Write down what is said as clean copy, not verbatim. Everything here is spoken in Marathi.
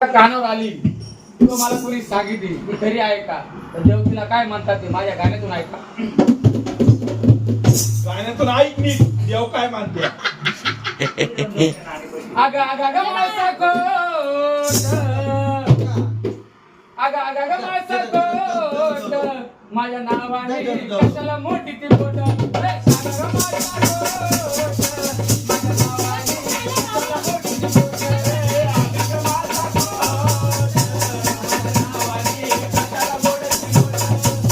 कानावर आली तो मला कोणी सांगितली ती खरी आहे का? तर देव तिला काय म्हणतात ते माझ्या गाण्यातून ऐका. गाण्यातून ऐक नी देव काय मानते. आगा आगा आगा मासा कोट आगा आगा आगा मासा कोट माझ्या नावाने कशाला मोठी ती बोट आगा आगा मासा कोट माझ्या नावाने कशाला मोठी ती बोट